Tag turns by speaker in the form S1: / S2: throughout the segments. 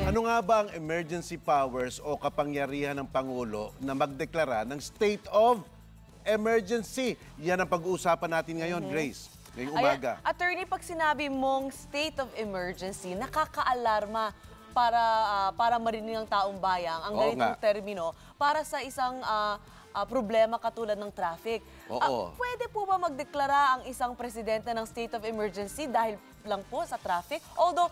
S1: Ano nga ba ang emergency powers o kapangyarihan ng Pangulo na magdeklara ng state of emergency? Yan ang pag-uusapan natin ngayon, Grace, ngayong umaga.
S2: Attorney, pag sinabi mong state of emergency, nakaka-alarma para marinig ng taong bayan ang ganitong termino para sa isang problema katulad ng traffic. Pwede po ba magdeklara ang isang presidente ng state of emergency dahil lang po sa traffic? Although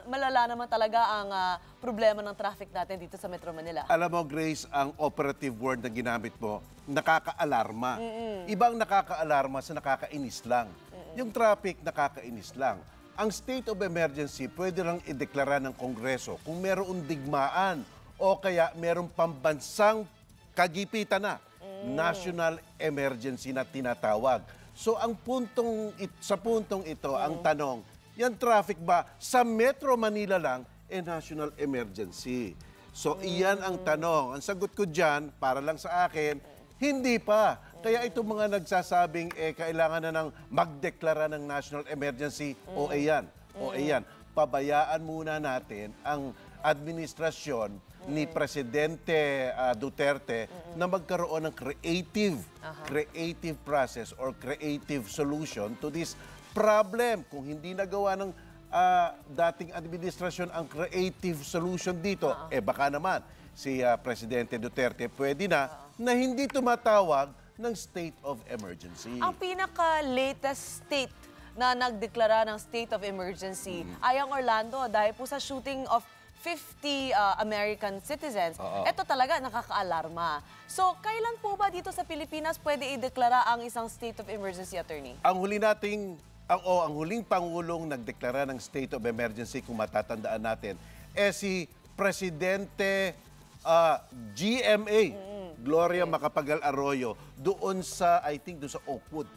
S2: malala naman talaga ang problema ng traffic natin dito sa Metro Manila.
S1: Alam mo, Grace, ang operative word na ginamit mo, nakaka-alarma. Ibang nakaka-alarma sa nakakainis lang. Yung traffic, nakakainis lang. Ang state of emergency pwede lang ideklara ng Kongreso kung merong digmaan o kaya merong pambansang kagipitan na, national emergency na tinatawag. So sa puntong ito, ang tanong, yan traffic ba sa Metro Manila lang, national emergency? So iyan ang tanong. Ang sagot ko dyan, para lang sa akin, hindi pa. Kaya itong mga nagsasabing kailangan na ng magdeklara ng national emergency, o ayan, pabayaan muna natin ang administrasyon ni Presidente Duterte na magkaroon ng creative process or creative solution to this problem. Kung hindi nagawa ng dating administrasyon ang creative solution dito, baka naman si Presidente Duterte pwede na hindi tumatawag ng state of emergency.
S2: Ang pinaka-latest state na nagdeklara ng state of emergency ay ang Orlando dahil po sa shooting of 50 American citizens. Ito talaga nakaka-alarma. So, kailan po ba dito sa Pilipinas pwede ideklara ang isang state of emergency, attorney?
S1: Ang huling Pangulong nagdeklara ng state of emergency, kung matatandaan natin, si Presidente GMA, Gloria Macapagal Arroyo, doon sa Oakwood.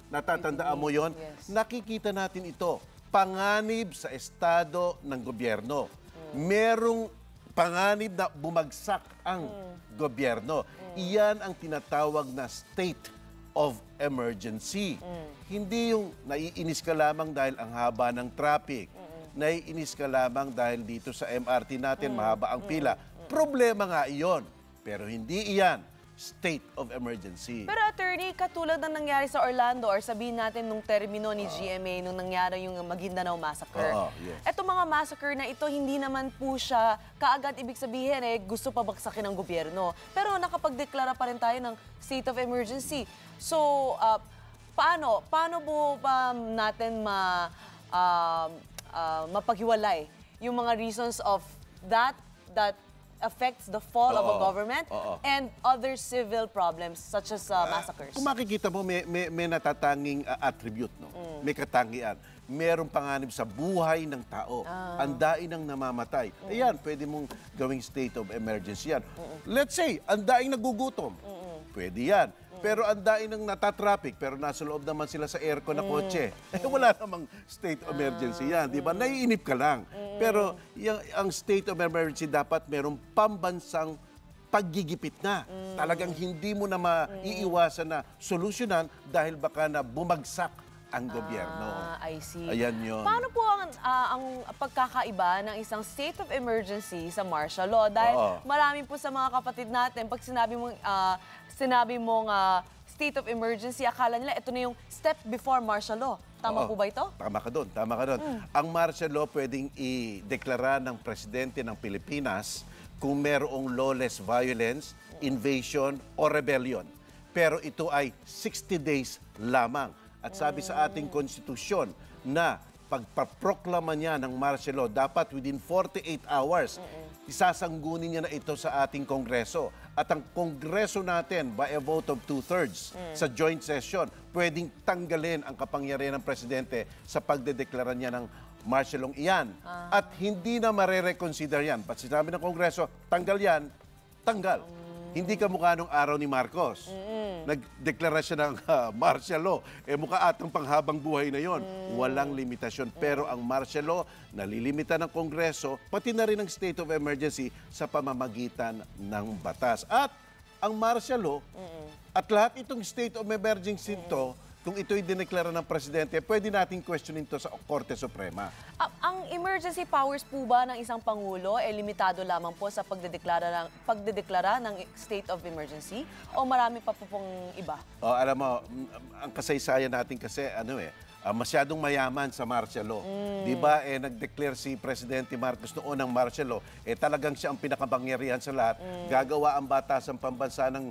S1: Natatandaan mo yon?
S2: Yes.
S1: Nakikita natin ito, panganib sa estado ng gobyerno. Merong panganib na bumagsak ang gobyerno. Iyan ang tinatawag na state of emergency. Hindi yung naiinis ka lamang dahil ang haba ng traffic. Naiinis ka lamang dahil dito sa MRT natin mahaba ang pila. Problema nga iyon. Pero hindi iyan state of emergency.
S2: Pero attorney, katulad ng nangyari sa Orlando or sabihin natin nung termino ni GMA nung nangyari yung Maguindanao Massacre. Etong mga massacre na ito, hindi naman po siya kaagad ibig sabihin gusto pabagsakin ng gobyerno. Pero nakapagdeklara pa rin tayo ng state of emergency. So, paano po ba natin mapaghiwalay yung mga reasons of that affects the fall of a government and other civil problems such as massacres?
S1: Kung makikita mo, may natatanging attribute, no? May katangian. Merong panganib sa buhay ng tao. Andain ang namamatay. Ayan, pwede mong gawing state of emergency yan. Let's say, andaing nagugutom. Pwede yan. Pero andain ang natatraffic, pero nasa loob naman sila sa aircon na kotse. Wala namang state of emergency yan, di ba? Naiinip ka lang. Pero ang state of emergency dapat merong pambansang paggigipit na. Talagang hindi mo na maiiwasan na solusyonan dahil baka na bumagsak ang gobyerno.
S2: I see.
S1: Ayan yun.
S2: Paano po ang pagkakaiba ng isang state of emergency sa martial law? Dahil marami po sa mga kapatid natin, pag sinabi mong state of emergency, akala nila ito na yung step before martial law. Tama po ba ito?
S1: Tama ka doon, tama ka doon. Ang martial law pwedeng ideklara ng presidente ng Pilipinas kung merong lawless violence, invasion, o rebellion. Pero ito ay 60 days lamang. At sabi sa ating konstitusyon na pagpaproklama niya ng martial law, dapat within 48 hours, isasanggunin niya na ito sa ating Kongreso. At ang Kongreso natin, by a vote of 2/3 sa joint session, pwedeng tanggalin ang kapangyarihan ng Presidente sa pagdedeklara niya ng martial law iyan. At hindi na marereconsider yan. Pag sinabi ng Kongreso, tanggal yan, tanggal. Hindi ka mukha nung araw ni Marcos. Nagdeklara siya ng martial law. Mukha atang panghabang buhay na yon. Walang limitasyon. Pero ang martial law, nalilimita ng Kongreso, pati na rin ang state of emergency sa pamamagitan ng batas. At ang martial law, at lahat itong state of emergency ito, kung ito'y dineklara ng presidente, pwede nating questionin to sa Korte Suprema.
S2: Ang emergency powers po ba ng isang Pangulo limitado lamang po sa pagdedeklara ng state of emergency o marami pa po pong iba?
S1: Alam mo, ang kasaysayan natin kasi, masyadong mayaman sa martial law. Di ba, nag-declare si Presidente Marcos noon ng martial law, talagang siya ang pinakapangyarihan sa lahat. Gagawa ang batasang pambansa ng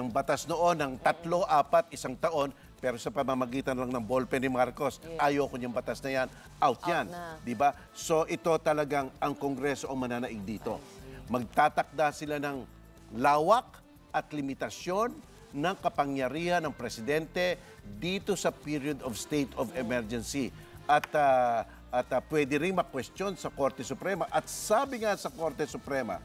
S1: batas noon ng 3, 4, 1 taon, pero sa pamamagitan lang ng ballpen ni Marcos, ayoko niyang batas na yan, out yan. Di ba? So ito talagang ang Kongreso ang mananaig dito. Magtatakda sila ng lawak at limitasyon ng kapangyarihan ng presidente dito sa period of state of emergency. At pwede rin ma-question sa Korte Suprema. At sabi nga sa Korte Suprema,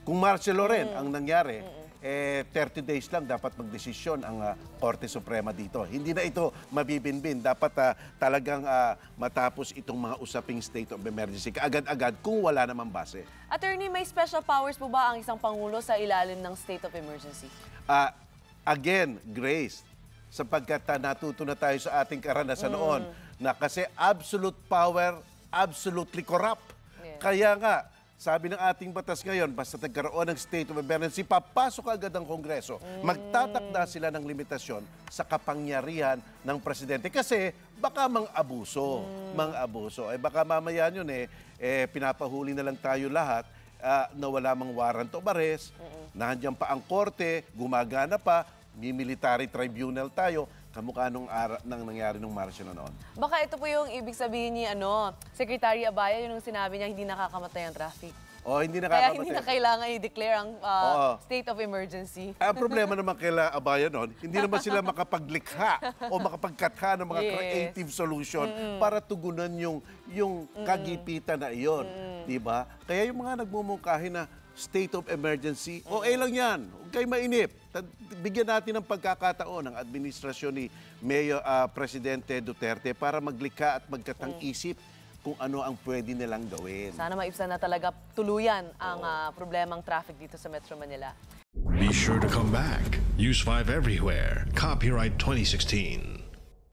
S1: kung martial law rin ang nangyari, 30 days lang dapat magdesisyon ang Korte Suprema dito. Hindi na ito mabibinbin. Dapat talagang matapos itong mga usaping state of emergency kaagad-agad kung wala namang base.
S2: Attorney, may special powers po ba ang isang Pangulo sa ilalim ng state of emergency?
S1: Again, Grace, sapagkat natuto na tayo sa ating karanasan noon na kasi absolute power, absolutely corrupt. Kaya nga, sabi ng ating batas ngayon, basta nagkaroon ng state of emergency, papasok agad ang Kongreso. Magtatakda sila ng limitasyon sa kapangyarihan ng presidente kasi baka mang-abuso. Baka mamaya yun pinapahuli na lang tayo lahat na wala mang warrant of arrest, nandiyan pa ang korte, gumagana pa, may military tribunal tayo, kamukha nung nangyari nung martial noon.
S2: Baka ito po yung ibig sabihin ni Secretary Abaya, yun yung sinabi niya, hindi nakakamatay ang traffic.
S1: Hindi nakakamatay.
S2: Kaya hindi na kailangan i-declare ang state of emergency.
S1: Ang problema naman kila Abaya noon, hindi naman sila makapaglikha o makapagkatha ng mga creative solution para tugunan yung kagipitan na iyon. Diba? Kaya yung mga nagmumungkahi na state of emergency, lang yan. Huwag kayo mainip. Bigyan natin ng pagkakataon ng administrasyon ni Presidente Duterte para maglikha at magkatang isip kung ano ang pwede nilang gawin.
S2: Sana maibsan na talaga tuluyan ang problemang traffic dito sa Metro Manila.
S3: Be sure to come back. Use 5 everywhere. Copyright 2016.